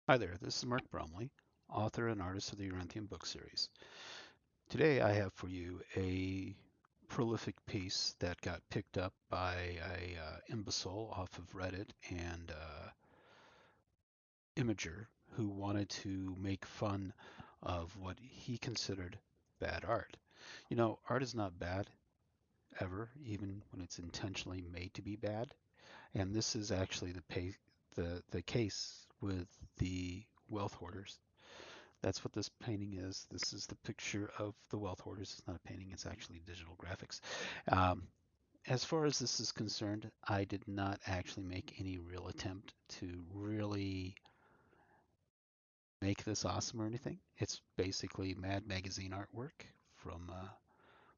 Hi there, this is Mark Bromley, author and artist of the Yoranthium book series. Today I have for you a prolific piece that got picked up by a imbecile off of Reddit and imager who wanted to make fun of what he considered bad art. You know, art is not bad ever, even when it's intentionally made to be bad. And this is actually the case with the Wealth Hoarders. That's what this painting is. This is the picture of the Wealth Hoarders. It's not a painting, it's actually digital graphics. Um, as far as this is concerned, I did not actually make any real attempt to really make this awesome or anything. It's basically Mad Magazine artwork from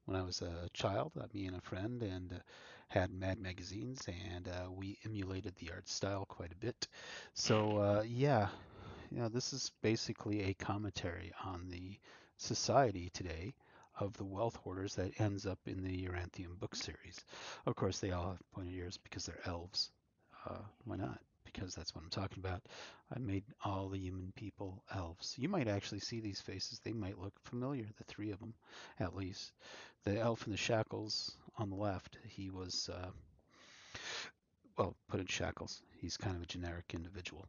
when I was a child. Me and a friend and had Mad magazines, and we emulated the art style quite a bit. So yeah, this is basically a commentary on the society today of the wealth hoarders that ends up in the Yoranthium book series. Of course, they all have pointed ears because they're elves. Why not? Because that's what I'm talking about. I made all the human people elves. You might actually see these faces. They might look familiar, the three of them, at least. The elf in the shackles on the left, he was, well, put in shackles. He's kind of a generic individual.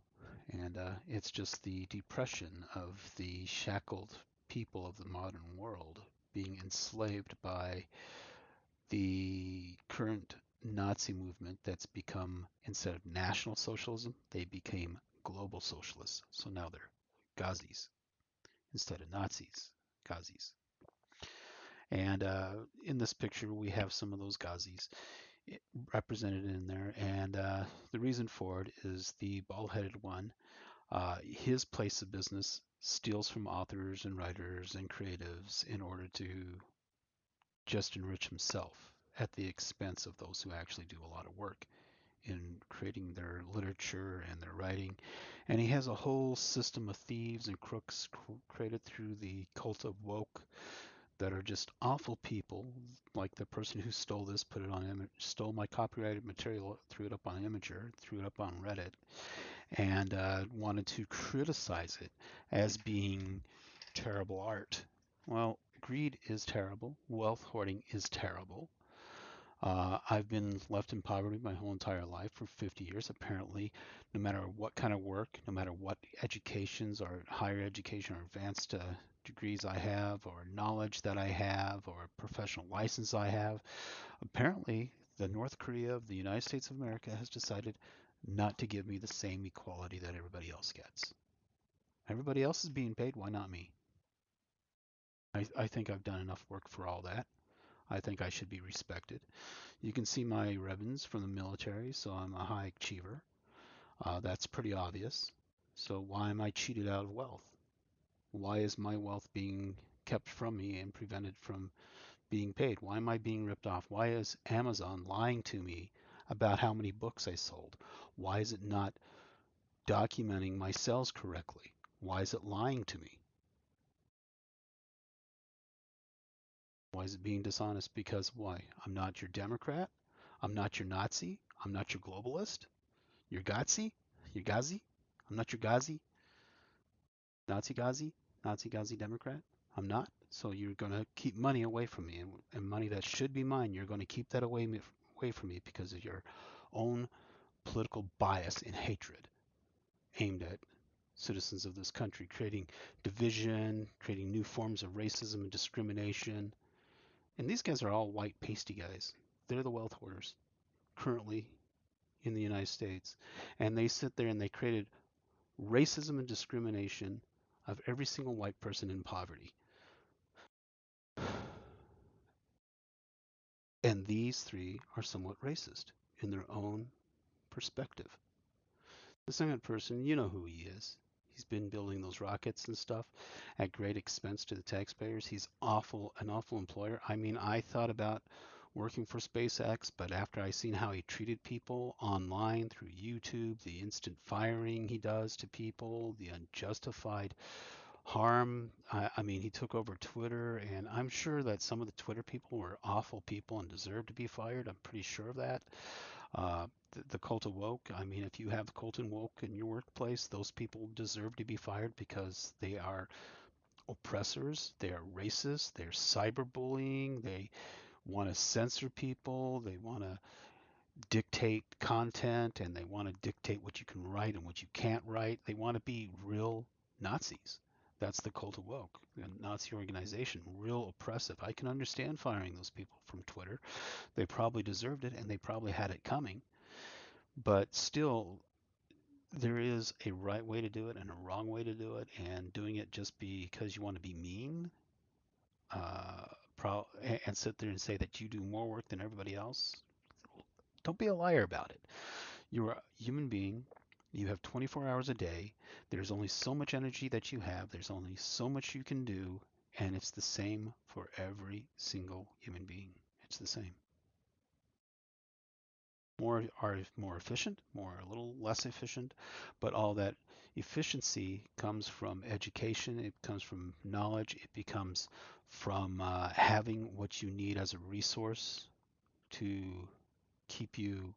And it's just the depression of the shackled people of the modern world being enslaved by the current Nazi movement that's become, instead of National Socialism, they became global socialists. So now they're Gazis instead of Nazis, Gazis. And in this picture, we have some of those Gazis represented in there. And the reason for it is the bald headed one. His place of business steals from authors and writers and creatives in order to just enrich himself at the expense of those who actually do a lot of work in creating their literature and their writing. And he has a whole system of thieves and crooks created through the cult of woke that are just awful people, like the person who stole this, put it on stole my copyrighted material, threw it up on Imager, threw it up on Reddit, and wanted to criticize it as being terrible art. Well, greed is terrible. Wealth hoarding is terrible. I've been left in poverty my whole entire life for 50 years. Apparently, no matter what kind of work, no matter what educations or higher education or advanced degrees I have, or knowledge that I have, or professional license I have, apparently the North Korea of the United States of America has decided not to give me the same equality that everybody else gets. Everybody else is being paid, why not me? I think I've done enough work for all that. I think I should be respected. You can see my ribbons from the military, so I'm a high achiever. That's pretty obvious. So why am I cheated out of wealth? Why is my wealth being kept from me and prevented from being paid? Why am I being ripped off? Why is Amazon lying to me about how many books I sold? Why is it not documenting my sales correctly? Why is it lying to me? Why is it being dishonest? Because why? I'm not your Democrat. I'm not your Nazi. I'm not your globalist. You're Gazi? You're Gazi? I'm not your Gazi. Nazi Gazi? Nazi Gazi Democrat? I'm not. So you're going to keep money away from me, and money that should be mine, you're going to keep that away from me because of your own political bias and hatred aimed at citizens of this country, creating division, creating new forms of racism and discrimination. And these guys are all white pasty guys. They're the wealth hoarders currently in the United States. And they sit there and they created racism and discrimination of every single white person in poverty. And these three are somewhat racist in their own perspective. The second person, you know who he is. He's been building those rockets and stuff at great expense to the taxpayers. He's an awful employer. I mean, I thought about working for SpaceX, but after I seen how he treated people online through YouTube, the instant firing he does to people, the unjustified harm. I mean, he took over Twitter, and I'm sure that some of the Twitter people were awful people and deserved to be fired. I'm pretty sure of that. The cult of woke, I mean, if you have cult and woke in your workplace, those people deserve to be fired because they are oppressors, they are racist, they're cyberbullying, they want to censor people, they want to dictate content, and they want to dictate what you can write and what you can't write. They want to be real Nazis. That's the cult of woke, a Nazi organization, real oppressive. I can understand firing those people from Twitter. They probably deserved it and they probably had it coming. But still, there is a right way to do it and a wrong way to do it, and doing it just because you want to be mean uh, and sit there and say that you do more work than everybody else, don't be a liar about it. You're a human being. You have 24 hours a day. There's only so much energy that you have. There's only so much you can do. And it's the same for every single human being. It's the same. More are more efficient, more a little less efficient, but all that efficiency comes from education. It comes from knowledge. It becomes from having what you need as a resource to keep you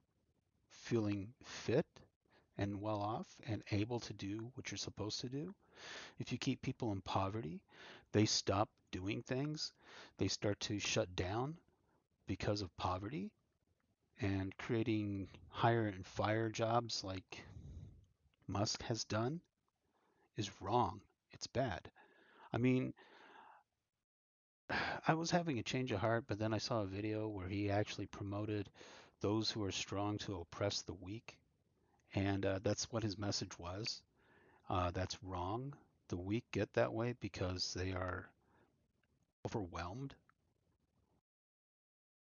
feeling fit and well off and able to do what you're supposed to do. If you keep people in poverty, they stop doing things. They start to shut down because of poverty, and creating hire and fire jobs like Musk has done is wrong. It's bad. I mean, I was having a change of heart, but then I saw a video where he actually promoted those who are strong to oppress the weak. And that's what his message was. That's wrong. The weak get that way because they are overwhelmed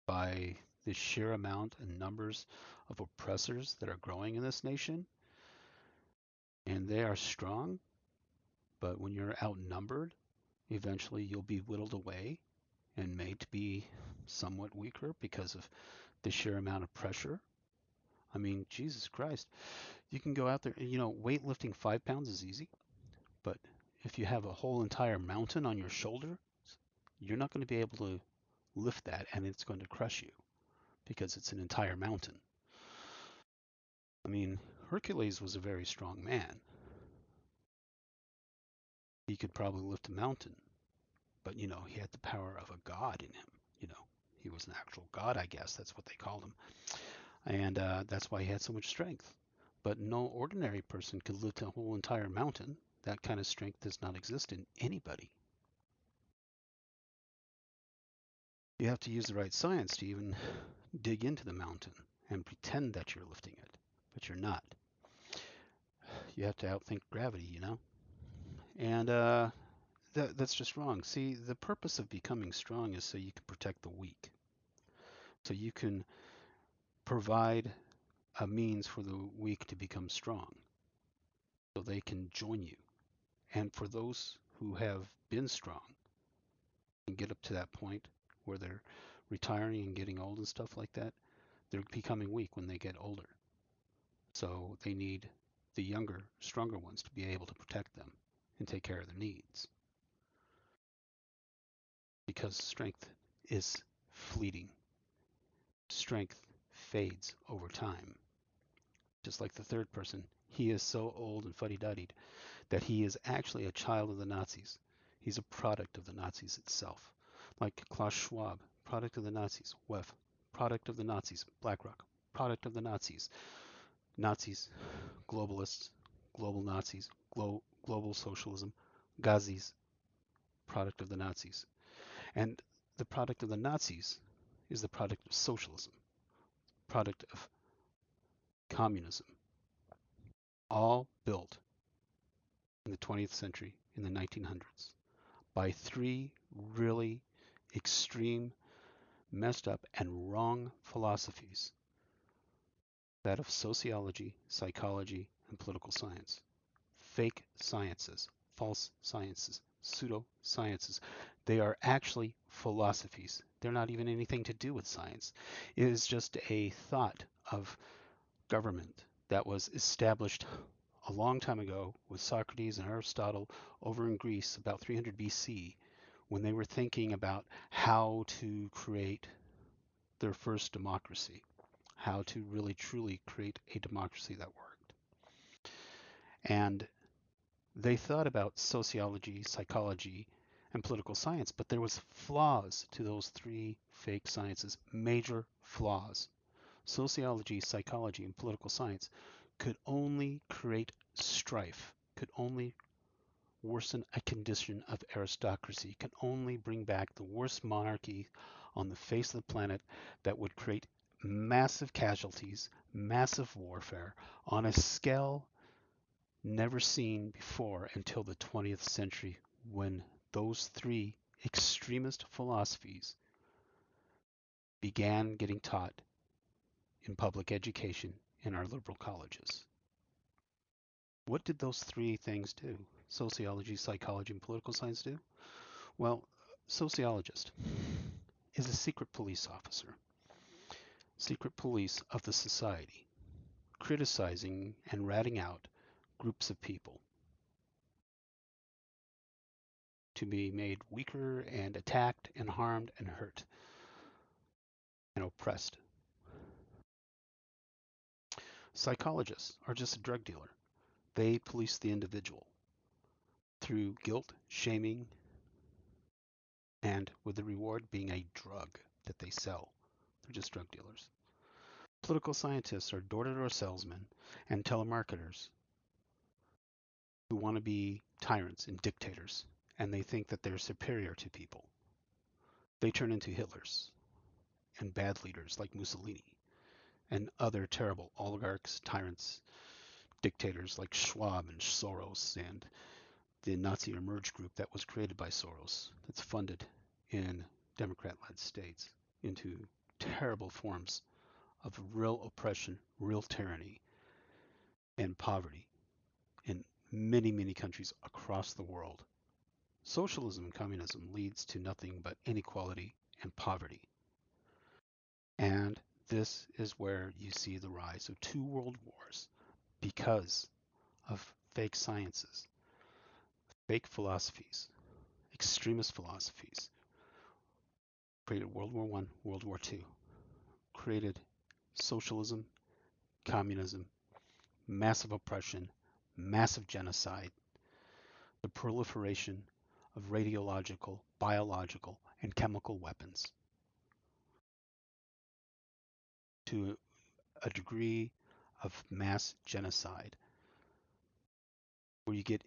by the sheer amount and numbers of oppressors that are growing in this nation. And they are strong, but when you're outnumbered, eventually you'll be whittled away and made to be somewhat weaker because of the sheer amount of pressure. I mean, Jesus Christ, you can go out there, weightlifting 5 pounds is easy, but if you have a whole entire mountain on your shoulder, you're not going to be able to lift that, and it's going to crush you because it's an entire mountain. I mean, Hercules was a very strong man. He could probably lift a mountain, but he had the power of a god in him. You know, he was an actual god, I guess. That's what they called him. And that's why he had so much strength. But no ordinary person could lift a whole entire mountain. That kind of strength does not exist in anybody. You have to use the right science to even dig into the mountain and pretend that you're lifting it, but you're not. You have to outthink gravity. And that's just wrong. See, the purpose of becoming strong is so you can protect the weak. So you can provide a means for the weak to become strong so they can join you. And for those who have been strong and get up to that point where they're retiring and getting old and stuff like that, they're becoming weak when they get older. So they need the younger, stronger ones to be able to protect them and take care of their needs. Because strength is fleeting. Strength fades over time. Just like the third person, he is so old and fuddy-duddied that he is actually a child of the Nazis. He's a product of the Nazis itself. Like Klaus Schwab, product of the Nazis. WEF, product of the Nazis. BlackRock, product of the Nazis. Nazis, globalists, global Nazis, global socialism. Gazis, product of the Nazis. And the product of the Nazis is the product of socialism, product of communism, all built in the 20th century, in the 1900s, by three really extreme, messed up, and wrong philosophies: that of sociology, psychology, and political science. Fake sciences, false sciences, pseudo-sciences. They are actually philosophies. They're not even anything to do with science. It is just a thought of government that was established a long time ago with Socrates and Aristotle over in Greece about 300 BC, when they were thinking about how to create their first democracy, how to really truly create a democracy that worked. And they thought about sociology, psychology, and political science, but there was flaws to those three fake sciences, major flaws. Sociology, psychology, and political science could only create strife, could only worsen a condition of aristocracy, can only bring back the worst monarchy on the face of the planet that would create massive casualties, massive warfare on a scale never seen before until the 20th century when those three extremist philosophies began getting taught in public education in our liberal colleges. What did those three things do? Sociology, psychology, and political science do? Well, sociologist is a secret police officer, secret police of the society, criticizing and ratting out groups of people to be made weaker and attacked and harmed and hurt and oppressed. Psychologists are just a drug dealer. They police the individual through guilt, shaming, and with the reward being a drug that they sell. They're just drug dealers. Political scientists are door-to-door salesmen and telemarketers who want to be tyrants and dictators, and they think that they're superior to people. They turn into Hitlers and bad leaders like Mussolini and other terrible oligarchs, tyrants, dictators like Schwab and Soros and the Nazi Emerge group that was created by Soros, that's funded in Democrat-led states into terrible forms of real oppression, real tyranny, and poverty in many, many countries across the world. Socialism and communism leads to nothing but inequality and poverty. And this is where you see the rise of two world wars because of fake sciences, fake philosophies, extremist philosophies. Created World War I, World War II, created socialism, communism, massive oppression, massive genocide, the proliferation of radiological, biological, and chemical weapons to a degree of mass genocide where you get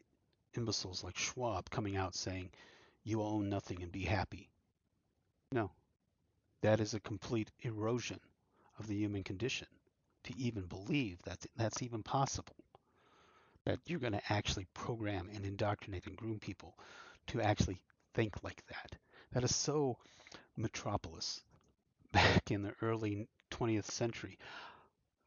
imbeciles like Schwab coming out saying, you own nothing and be happy. No, that is a complete erosion of the human condition to even believe that that's even possible. That you're going to actually program and indoctrinate and groom people to actually think like that. That is so metropolis back in the early 20th century.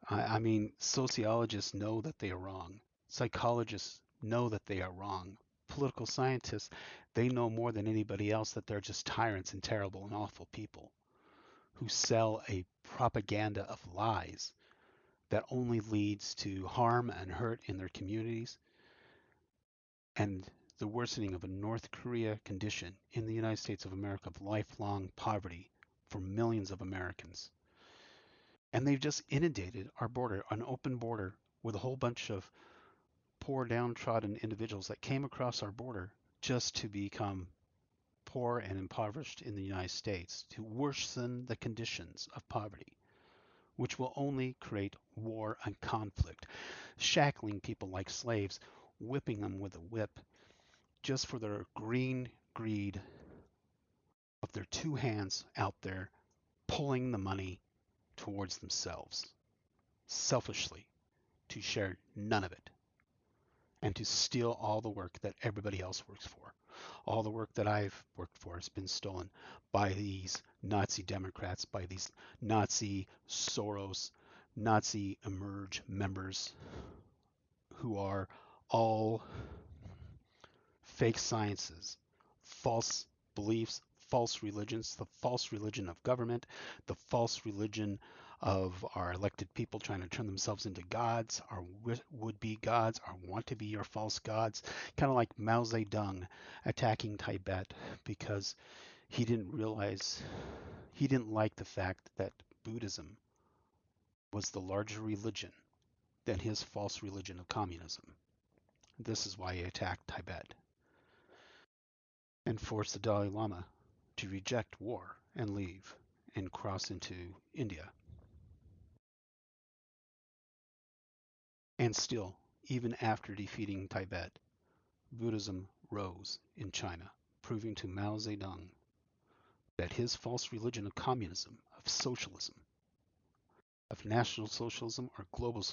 I mean, sociologists know that they are wrong. Psychologists know that they are wrong. Political scientists, they know more than anybody else that they're just tyrants and terrible and awful people who sell a propaganda of lies that only leads to harm and hurt in their communities and the worsening of a North Korea condition in the United States of America of lifelong poverty for millions of Americans. And they've just inundated our border, an open border, with a whole bunch of poor, downtrodden individuals that came across our border just to become poor and impoverished in the United States, to worsen the conditions of poverty, which will only create war and conflict, shackling people like slaves, whipping them with a whip, just for their green greed of their two hands out there pulling the money towards themselves, selfishly, to share none of it, and to steal all the work that everybody else works for. All the work that I've worked for has been stolen by these Nazi Democrats, by these Nazi Soros, Nazi Emerge members who are all fake sciences, false beliefs, false religions, the false religion of government, the false religion of our elected people trying to turn themselves into gods, our would-be gods, our want-to-be your false gods, kind of like Mao Zedong attacking Tibet because he didn't realize, he didn't like the fact that Buddhism was the larger religion than his false religion of communism. This is why he attacked Tibet and forced the Dalai Lama to reject war and leave and cross into India. And still, even after defeating Tibet, Buddhism rose in China, proving to Mao Zedong that his false religion of communism, of socialism, of National Socialism or Global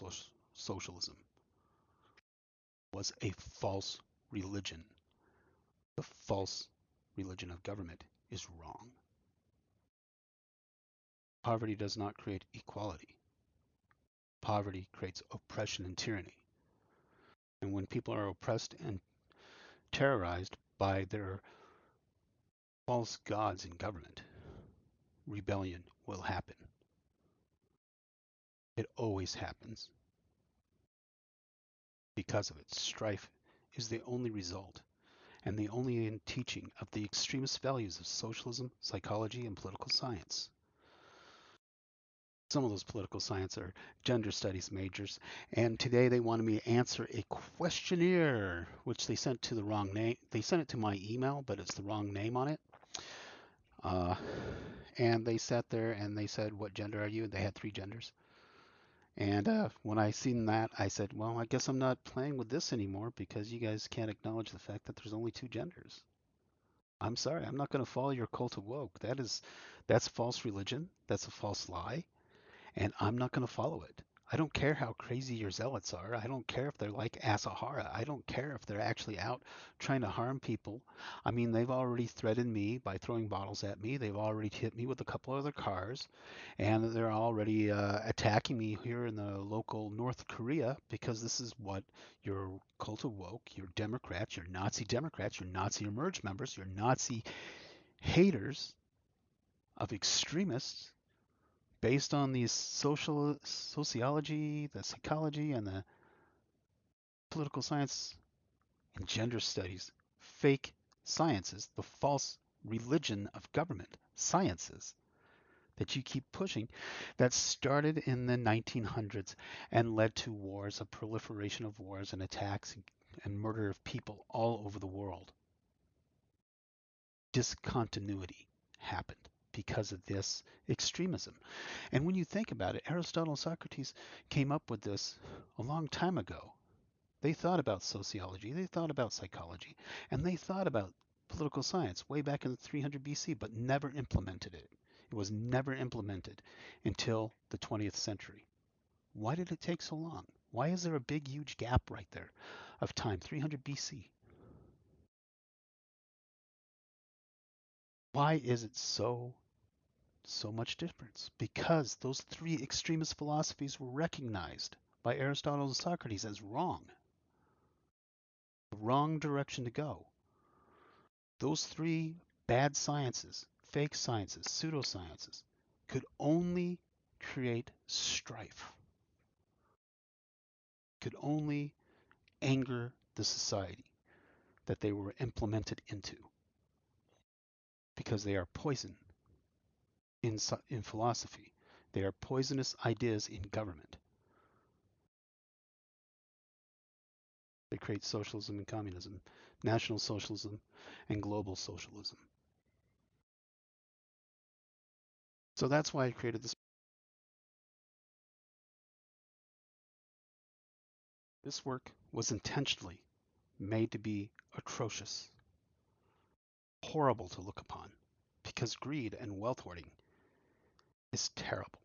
Socialism, was a false religion. The false religion of government is wrong. Poverty does not create equality. Poverty creates oppression and tyranny. And when people are oppressed and terrorized by their false gods in government, rebellion will happen. It always happens because of it. Strife is the only result and the only teaching of the extremist values of socialism, psychology, and political science. Some of those political science are gender studies majors, and today they wanted me to answer a questionnaire, which they sent to the wrong name. They sent it to my email, but it's the wrong name on it. And they sat there and they said, "What gender are you?" And they had 3 genders. And when I seen that, I said, "Well, I guess I'm not playing with this anymore because you guys can't acknowledge the fact that there's only 2 genders." I'm sorry, I'm not going to follow your cult of woke. That's false religion. That's a false lie. And I'm not going to follow it. I don't care how crazy your zealots are. I don't care if they're like Asahara. I don't care if they're actually out trying to harm people. I mean, they've already threatened me by throwing bottles at me. They've already hit me with a couple other cars. And they're already attacking me here in the local North Korea because this is what your cult of woke, your Democrats, your Nazi emerge members, your Nazi haters of extremists based on these sociology, the psychology, and the political science and gender studies, fake sciences, the false religion of government sciences that you keep pushing, that started in the 1900s and led to wars, a proliferation of wars and attacks and murder of people all over the world. Discontinuity happened because of this extremism. And when you think about it, Aristotle and Socrates came up with this a long time ago. They thought about sociology, they thought about psychology, and they thought about political science way back in 300 BC, but never implemented it. It was never implemented until the 20th century. Why did it take so long? Why is there a big, huge gap right there of time, 300 BC? Why is it so much difference? Because those 3 extremist philosophies were recognized by Aristotle and Socrates as wrong. The wrong direction to go. Those 3 bad sciences, fake sciences, pseudosciences, could only create strife, could only anger the society that they were implemented into, because they are poison in philosophy. They are poisonous ideas in government. They create socialism and communism, National Socialism and Global Socialism. So that's why I created this. This work was intentionally made to be atrocious, horrible to look upon, because greed and wealth hoarding is terrible.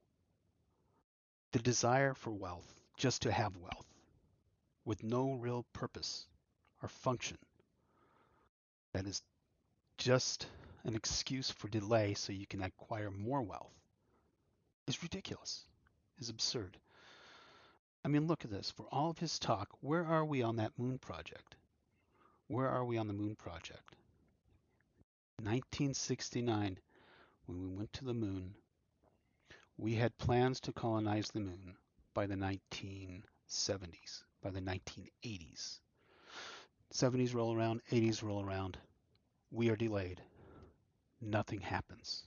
The desire for wealth, just to have wealth, with no real purpose or function, that is just an excuse for delay so you can acquire more wealth, is ridiculous, is absurd. I mean, look at this. For all of his talk, where are we on that moon project? Where are we on the moon project? 1969, when we went to the moon, we had plans to colonize the moon by the 1970s, by the 1980s. 70s roll around, 80s roll around. We are delayed. Nothing happens.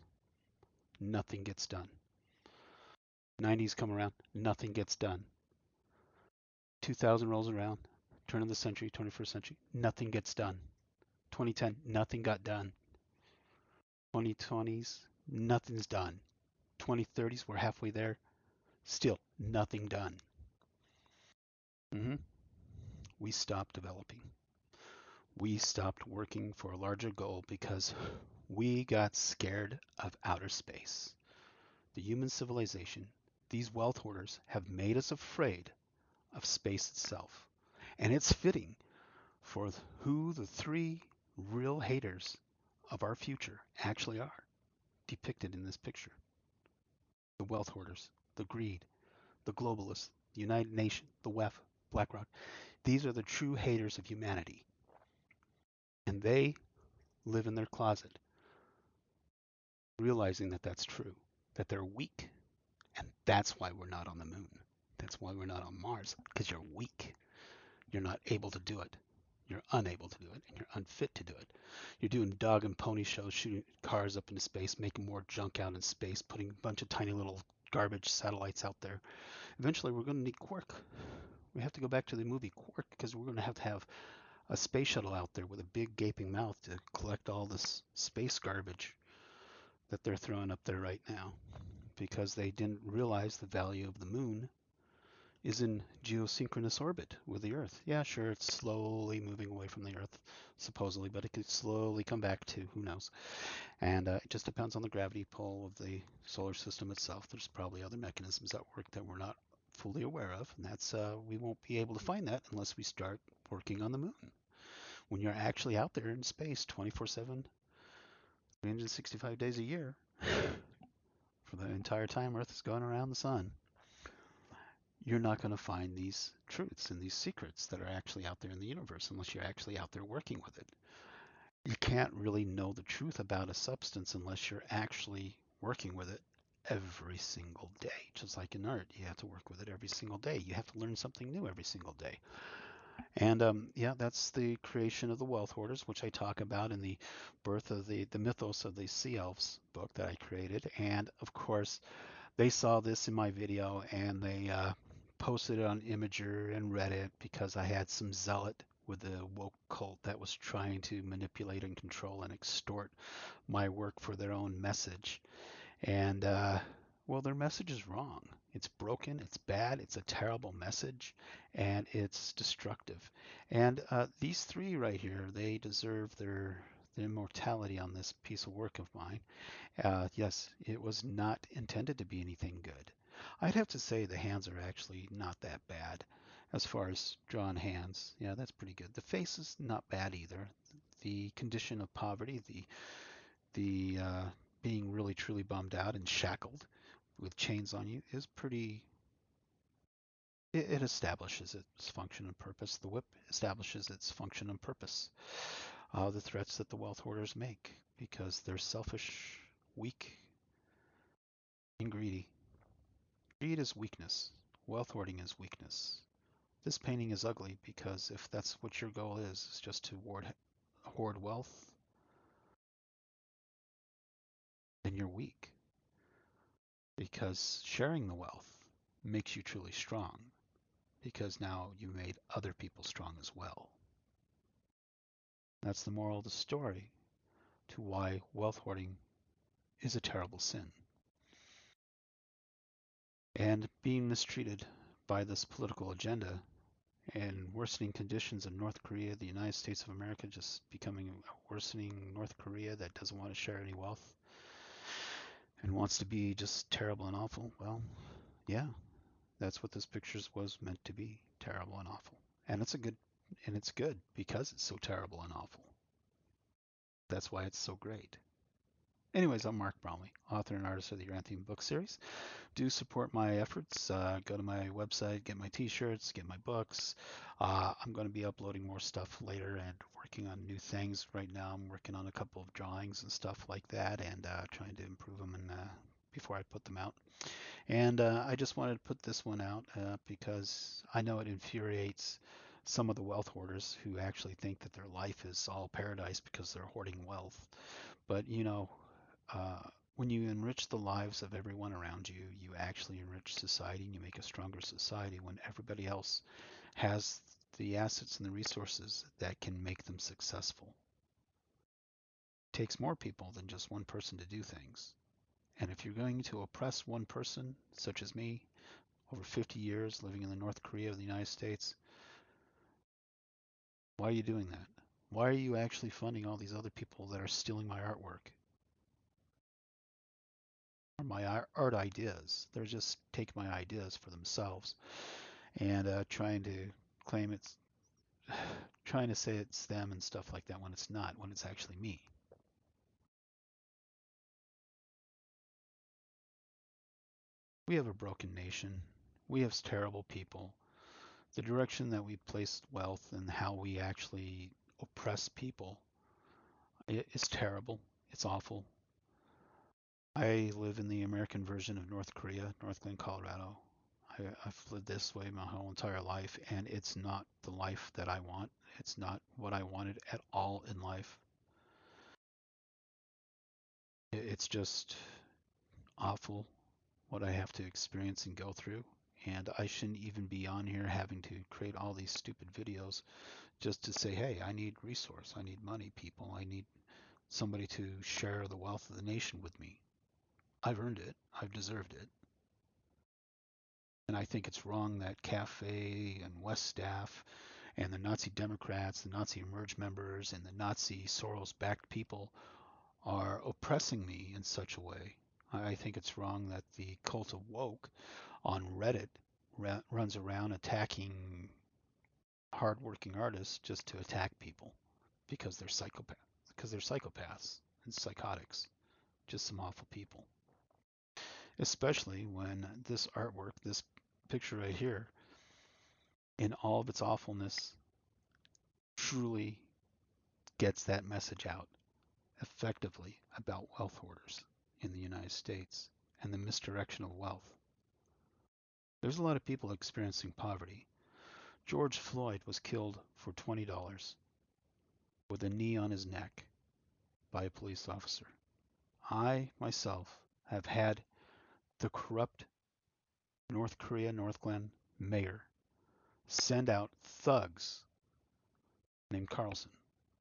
Nothing gets done. 90s come around, nothing gets done. 2000 rolls around, turn of the century, 21st century, nothing gets done. 2010, nothing got done. 2020s, nothing's done. 2030s, we're halfway there, still nothing done. hmm We stopped developing. We stopped working for a larger goal because we got scared of outer space. The human civilization, these wealth hoarders, have made us afraid of space itself. And it's fitting for who the three real haters of our future actually are, depicted in this picture. The wealth hoarders, the greed, the globalists, the United Nations, the WEF, BlackRock. These are the true haters of humanity. And they live in their closet, realizing that that's true, that they're weak. And that's why we're not on the moon. That's why we're not on Mars, because you're weak. You're not able to do it. You're unable to do it, and you're unfit to do it. You're doing dog and pony shows, shooting cars up into space, making more junk out in space, putting a bunch of tiny little garbage satellites out there. Eventually, we're going to need Quark. We have to go back to the movie Quark because we're going to have a space shuttle out there with a big gaping mouth to collect all this space garbage that they're throwing up there right now because they didn't realize the value of the moon is in geosynchronous orbit with the Earth. Yeah, sure, it's slowly moving away from the Earth, supposedly, but it could slowly come back to who knows. And it just depends on the gravity pull of the solar system itself. There's probably other mechanisms at work that we're not fully aware of, and that's we won't be able to find that unless we start working on the moon. When you're actually out there in space 24/7, 365 days a year, for the entire time Earth is going around the sun, you're not going to find these truths and these secrets that are actually out there in the universe unless you're actually out there working with it. You can't really know the truth about a substance unless you're actually working with it every single day. Just like in art, you have to work with it every single day. You have to learn something new every single day. And yeah, that's the creation of the Wealth Hoarders, which I talk about in the birth of the Mythos of the Sea Elves book that I created. And of course, they saw this in my video and they posted it on Imager and Reddit because I had some zealot with the woke cult that was trying to manipulate and control and extort my work for their own message. And well, their message is wrong. It's broken, it's bad, it's a terrible message, and it's destructive. And these three right here, they deserve their immortality on this piece of work of mine. Yes, it was not intended to be anything good. I'd have to say the hands are actually not that bad as far as drawn hands. Yeah, that's pretty good. The face is not bad either. The condition of poverty, the being really truly bummed out and shackled with chains on you is pretty. It establishes its function and purpose. The whip establishes its function and purpose. The threats that the wealth hoarders make because they're selfish, weak, and greedy. Greed is weakness. Wealth hoarding is weakness. This painting is ugly because if that's what your goal is just to hoard wealth, then you're weak. Because sharing the wealth makes you truly strong. Because now you made other people strong as well. That's the moral of the story to why wealth hoarding is a terrible sin. And being mistreated by this political agenda and worsening conditions in North Korea, the United States of America just becoming a worsening North Korea that doesn't want to share any wealth and wants to be just terrible and awful. Well, yeah, that's what this picture was meant to be, terrible and awful. And it's good because it's so terrible and awful. That's why it's so great. Anyways, I'm Mark Bromley, author and artist of the Yoranthium book series. Do support my efforts. Go to my website, get my t-shirts, get my books. I'm going to be uploading more stuff later and working on new things. Right now I'm working on a couple of drawings and stuff like that and trying to improve them before I put them out. And I just wanted to put this one out because I know it infuriates some of the wealth hoarders who actually think that their life is all paradise because they're hoarding wealth. But uh, when you enrich the lives of everyone around you, you actually enrich society and you make a stronger society when everybody else has the assets and the resources that can make them successful. It takes more people than just one person to do things. And if you're going to oppress one person, such as me, over 50 years living in the North Korea of the United States, why are you doing that? Why are you actually funding all these other people that are stealing my artwork or my art ideas? They're just taking my ideas for themselves and trying to claim it's, trying to say it's them and stuff like that when it's not, when it's actually me. We have a broken nation. We have terrible people. The direction that we place wealth and how we actually oppress people is terrible. It's awful. I live in the American version of North Korea, North Glen, Colorado. I've lived this way my whole entire life, and it's not the life that I want. It's not what I wanted at all in life. It's just awful what I have to experience and go through. And I shouldn't even be on here having to create all these stupid videos just to say, hey, I need resource, I need money, people, I need somebody to share the wealth of the nation with me. I've earned it, I've deserved it. And I think it's wrong that Cafe and West staff and the Nazi Democrats, the Nazi Emerge members, and the Nazi Soros-backed people are oppressing me in such a way. I think it's wrong that the cult of woke on Reddit runs around attacking hardworking artists just to attack people because they're psychopaths and psychotics, just some awful people. Especially when this artwork, this picture right here, in all of its awfulness, truly gets that message out effectively about wealth hoarders in the United States and the misdirection of wealth. There's a lot of people experiencing poverty. George Floyd was killed for $20 with a knee on his neck by a police officer. I myself have had the corrupt North Korea, North Glen mayor send out thugs named Carlson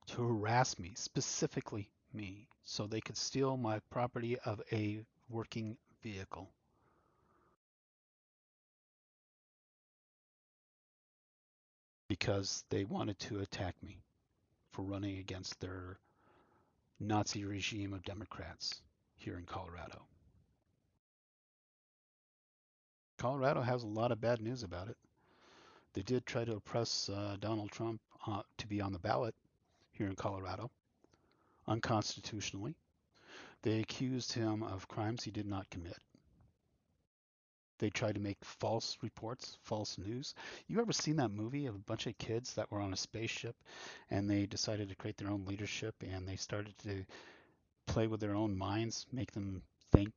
to harass me, specifically me, so they could steal my property of a working vehicle. Because they wanted to attack me for running against their Nazi regime of Democrats here in Colorado. Colorado has a lot of bad news about it. They did try to oppress Donald Trump to be on the ballot here in Colorado unconstitutionally. They accused him of crimes he did not commit. They tried to make false reports, false news. You ever seen that movie of a bunch of kids that were on a spaceship and they decided to create their own leadership and they started to play with their own minds, make them think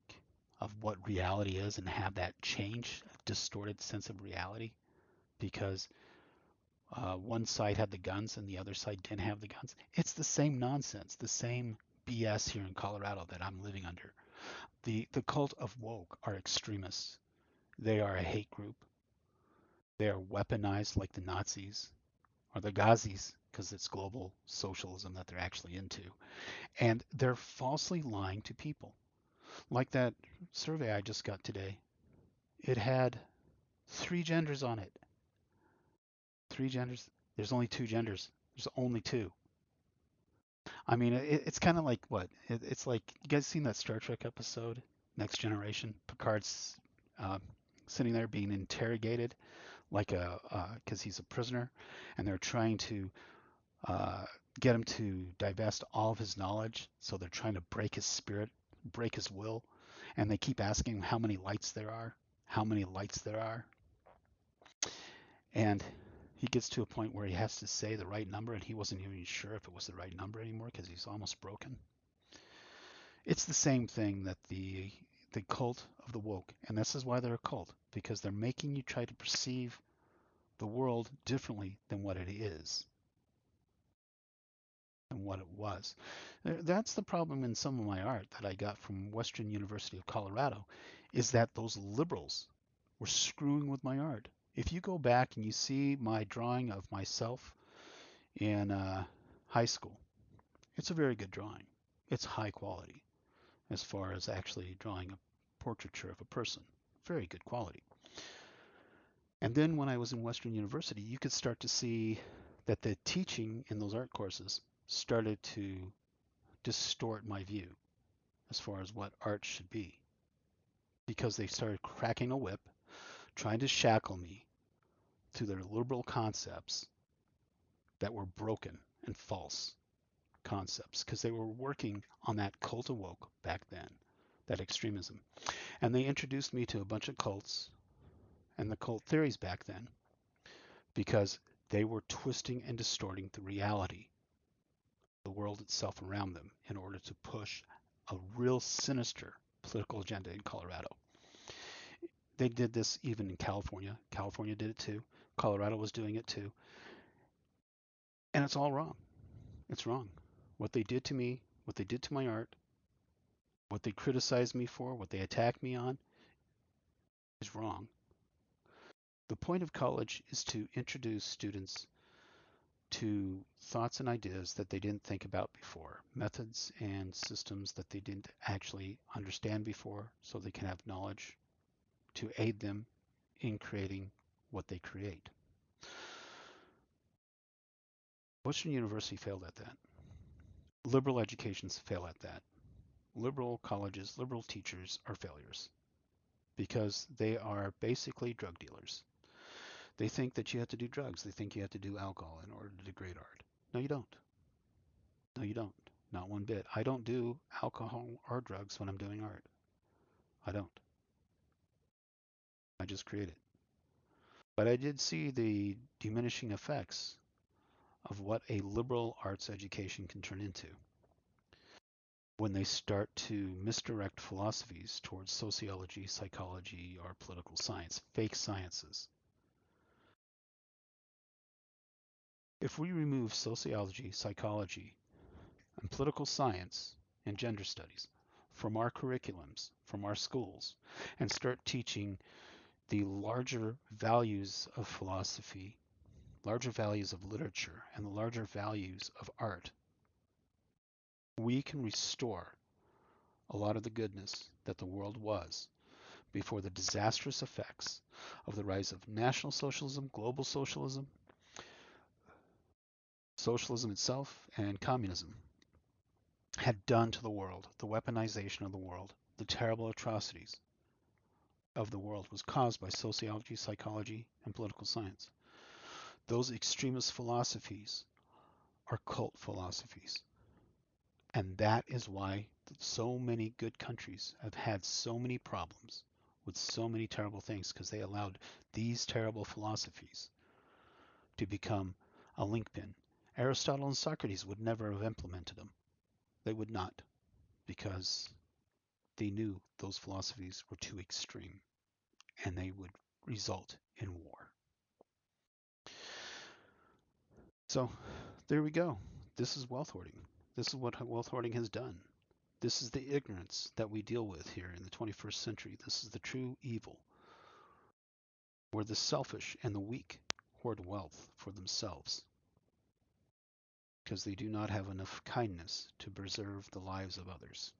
of what reality is and have that change, a distorted sense of reality because one side had the guns and the other side didn't have the guns? It's the same nonsense, the same BS here in Colorado that I'm living under. The cult of woke are extremists. They are a hate group. They are weaponized like the Nazis or the Gazis because it's global socialism that they're actually into. And they're falsely lying to people. Like that survey I just got today. It had 3 genders on it. 3 genders. There's only 2 genders. There's only two. I mean, it's kind of like what? It's like, you guys seen that Star Trek episode, Next Generation? Picard's uh, sitting there being interrogated like because he's a prisoner, and they're trying to uh, get him to divest all of his knowledge. So they're trying to break his spirit, break his will, and they keep asking him how many lights there are, how many lights there are, and he gets to a point where he has to say the right number, and he wasn't even sure if it was the right number anymore because he's almost broken. It's the same thing that the cult of the woke, and this is why they're a cult, because they're making you try to perceive the world differently than what it is and what what it was. That's the problem in some of my art that I got from Western University of Colorado, is that those liberals were screwing with my art. If you go back and you see my drawing of myself in high school, it's a very good drawing. It's high quality as far as actually drawing a portraiture of a person. Very good quality. And then when I was in Western University, you could start to see that the teaching in those art courses started to distort my view as far as what art should be, because they started cracking a whip, trying to shackle me to their liberal concepts that were broken and false concepts, because they were working on that cult of woke back then, that extremism. And they introduced me to a bunch of cults and the cult theories back then, because they were twisting and distorting the reality, the world itself around them, in order to push a real sinister political agenda in Colorado. They did this even in California. California did it too. Colorado was doing it too. And it's all wrong. It's wrong. What they did to me, what they did to my art, what they criticized me for, what they attacked me on, is wrong. The point of college is to introduce students to thoughts and ideas that they didn't think about before, methods and systems that they didn't actually understand before, so they can have knowledge to aid them in creating what they create. Western University failed at that. Liberal educations fail at that. Liberal colleges, liberal teachers are failures because they are basically drug dealers. They think that you have to do drugs. They think you have to do alcohol in order to degrade art. No, you don't. No, you don't. Not one bit. I don't do alcohol or drugs when I'm doing art. I don't. I just create it. But I did see the diminishing effects of what a liberal arts education can turn into when they start to misdirect philosophies towards sociology, psychology, or political science, fake sciences. If we remove sociology, psychology, and political science and gender studies from our curriculums, from our schools, and start teaching the larger values of philosophy, larger values of literature, and the larger values of art, we can restore a lot of the goodness that the world was before the disastrous effects of the rise of National Socialism, Global Socialism, socialism itself, and communism had done to the world. The weaponization of the world, the terrible atrocities of the world was caused by sociology, psychology, and political science. Those extremist philosophies are cult philosophies. And that is why so many good countries have had so many problems with so many terrible things, because they allowed these terrible philosophies to become a linchpin. Aristotle and Socrates would never have implemented them. They would not, because they knew those philosophies were too extreme and they would result in war. So there we go. This is wealth hoarding. This is what wealth hoarding has done. This is the ignorance that we deal with here in the 21st century. This is the true evil, where the selfish and the weak hoard wealth for themselves because they do not have enough kindness to preserve the lives of others.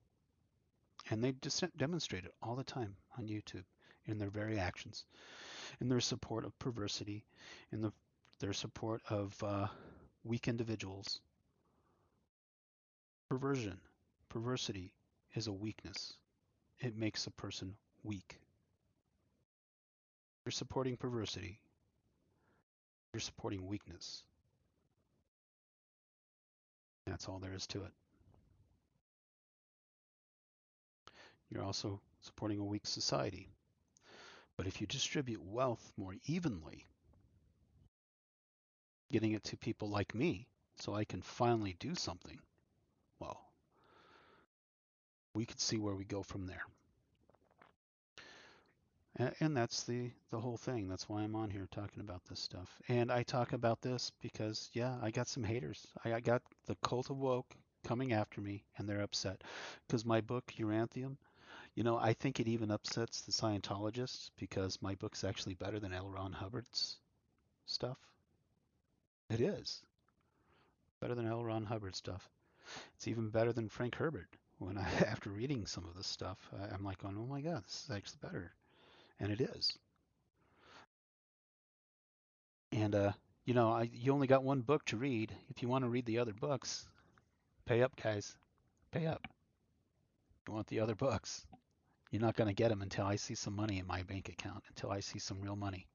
And they demonstrate it all the time on YouTube in their very actions, in their support of perversity, in their support of weak individuals. Perversity is a weakness. It makes a person weak. You're supporting perversity. You're supporting weakness. That's all there is to it. You're also supporting a weak society. But if you distribute wealth more evenly, getting it to people like me, so I can finally do something, well, we could see where we go from there. And that's the whole thing. That's why I'm on here talking about this stuff. And I talk about this because, yeah, I got some haters. I got the cult of woke coming after me, and they're upset because my book, Yoranthium, I think it even upsets the Scientologists because my book's actually better than L. Ron Hubbard's stuff. It is better than L. Ron Hubbard stuff. It's even better than Frank Herbert. When I, after reading some of this stuff, I'm like going, oh my God, this is actually better. And it is. And you only got one book to read. If you want to read the other books, pay up, guys. Pay up. You want the other books. You're not going to get them until I see some money in my bank account, until I see some real money,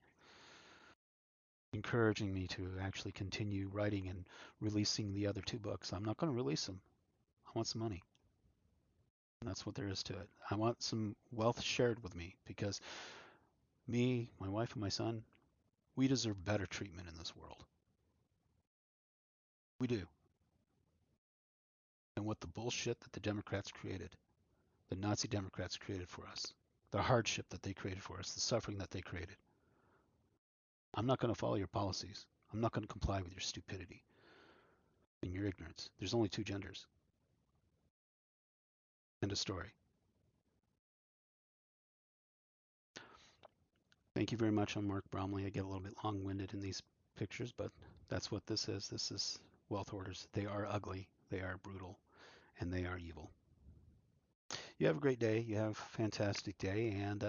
encouraging me to actually continue writing and releasing the other two books. I'm not going to release them. I want some money. And that's what there is to it. I want some wealth shared with me because me, my wife, and my son, we deserve better treatment in this world. We do. And what the bullshit that the Democrats created, the Nazi Democrats created for us, the hardship that they created for us, the suffering that they created. I'm not going to follow your policies. I'm not going to comply with your stupidity and your ignorance. There's only two genders. End of story. Thank you very much. I'm Mark Bromley. I get a little bit long-winded in these pictures, but that's what this is. This is Wealth Hoarders. They are ugly, they are brutal, and they are evil. You have a great day. You have a fantastic day. And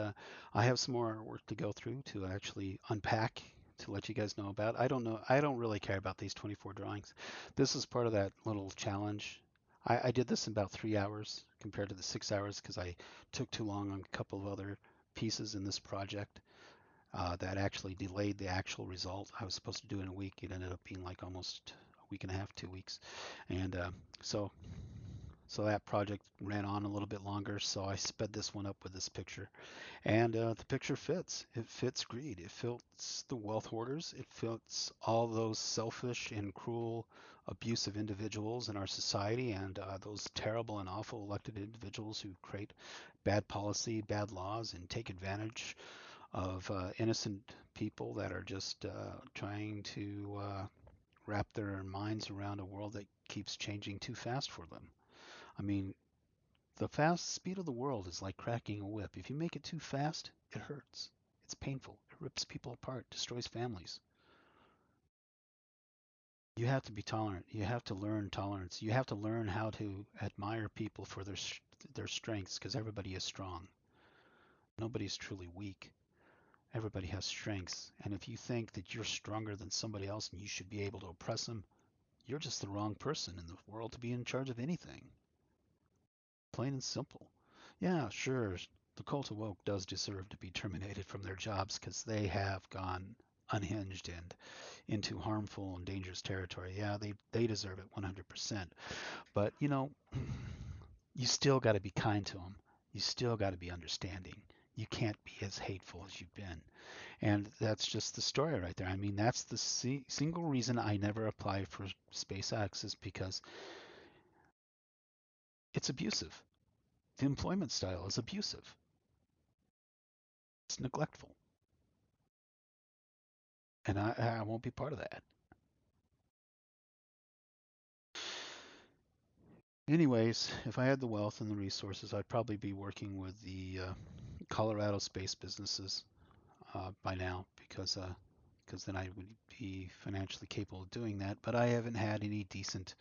I have some more work to go through to actually unpack to let you guys know about. I don't know. I don't really care about these 24 drawings. This is part of that little challenge. I did this in about 3 hours compared to the 6 hours because I took too long on a couple of other pieces in this project that actually delayed the actual result. I was supposed to do it in a week. It ended up being like almost a week and a half, 2 weeks. And so so that project ran on a little bit longer, so I sped this one up with this picture. And the picture fits. It fits greed. It fits the wealth hoarders. It fits all those selfish and cruel, abusive individuals in our society and those terrible and awful elected individuals who create bad policy, bad laws, and take advantage of innocent people that are just trying to wrap their minds around a world that keeps changing too fast for them. I mean, the fast speed of the world is like cracking a whip. If you make it too fast, it hurts. It's painful. It rips people apart, destroys families. You have to be tolerant. You have to learn tolerance. You have to learn how to admire people for their strengths because everybody is strong. Nobody's truly weak. Everybody has strengths. And if you think that you're stronger than somebody else and you should be able to oppress them, you're just the wrong person in the world to be in charge of anything. Plain and simple. Yeah, sure. The cult of woke does deserve to be terminated from their jobs because they have gone unhinged and into harmful and dangerous territory. Yeah, they deserve it 100%. But, you still got to be kind to them. You still got to be understanding. You can't be as hateful as you've been. And that's just the story right there. I mean, that's the single reason I never applied for SpaceX is because it's abusive. The employment style is abusive. It's neglectful. And I won't be part of that. Anyways, if I had the wealth and the resources, I'd probably be working with the Colorado space businesses by now because then I would be financially capable of doing that. But I haven't had any decent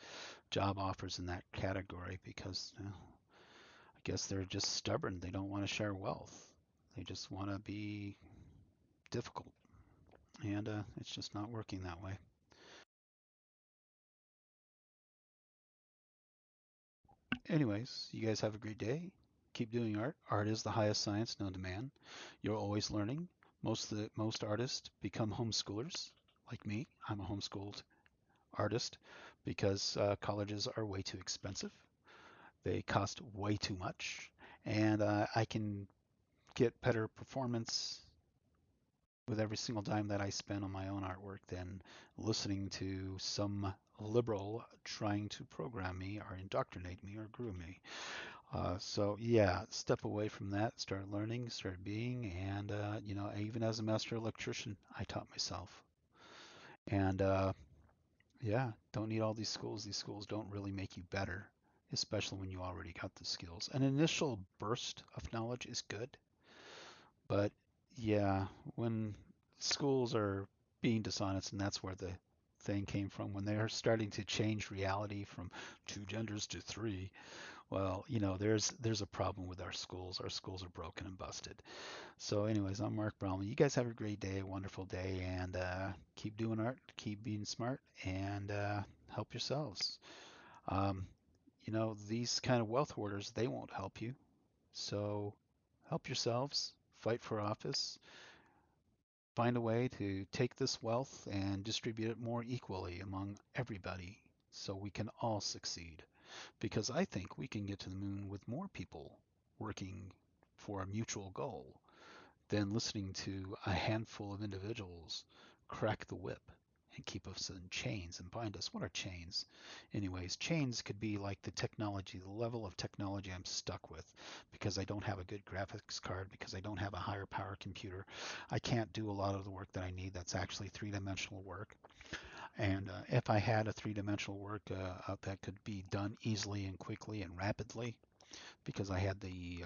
job offers in that category because I guess they're just stubborn. They don't want to share wealth. They just want to be difficult, and it's just not working that way. Anyways, you guys have a great day. Keep doing art. Art is the highest science known to man. You're always learning. Most artists become homeschoolers, like me. I'm a homeschooled artist because colleges are way too expensive. They cost way too much, and I can get better performance with every single dime that I spend on my own artwork than listening to some liberal trying to program me or indoctrinate me or groom me. So yeah, step away from that, start learning, start being, and even as a master electrician, I taught myself. And yeah, don't need all these schools. These schools don't really make you better, especially when you already got the skills. An initial burst of knowledge is good, but yeah, when schools are being dishonest, and that's where the thing came from, when they're starting to change reality from two genders to three, well, there's a problem with our schools. Our schools are broken and busted. So, anyways, I'm Mark Bromley. You guys have a great day, a wonderful day, and keep doing art, keep being smart, and help yourselves. Um, these kind of wealth hoarders, they won't help you. So, help yourselves, fight for office, find a way to take this wealth and distribute it more equally among everybody so we can all succeed. Because I think we can get to the moon with more people working for a mutual goal than listening to a handful of individuals crack the whip and keep us in chains and bind us. What are chains? Anyways, chains could be like the technology, the level of technology I'm stuck with because I don't have a good graphics card, because I don't have a higher power computer. I can't do a lot of the work that I need that's actually three-dimensional work. And if I had a three-dimensional work that could be done easily and quickly and rapidly, because I had the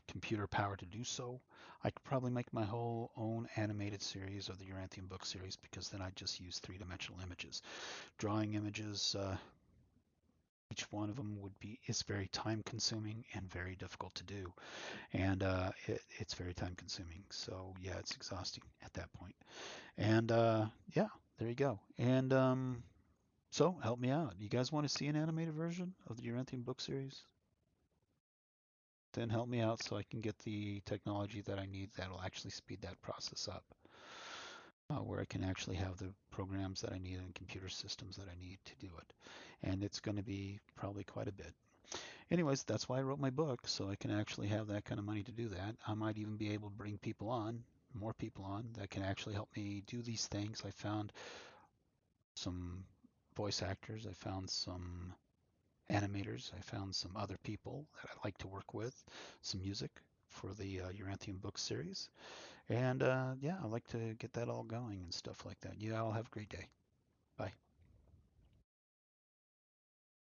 computer power to do so, I could probably make my whole own animated series of the Yoranthium book series because then I'd just use three-dimensional images. Drawing images, each one of them is very time consuming and very difficult to do. And it's very time consuming. So yeah, it's exhausting at that point. And yeah, there you go. And so help me out. You guys want to see an animated version of the Uranthium book series? Then help me out so I can get the technology that I need that'll actually speed that process up, where I can actually have the programs that I need and computer systems that I need to do it. And it's going to be probably quite a bit. Anyways, that's why I wrote my book, so I can actually have that kind of money to do that. I might even be able to bring people on, more people on, that can actually help me do these things. I found some voice actors, I found some animators. I found some other people that I like to work with, some music for the Uranthium book series. And yeah, I like to get that all going and stuff like that. You all have a great day. Bye.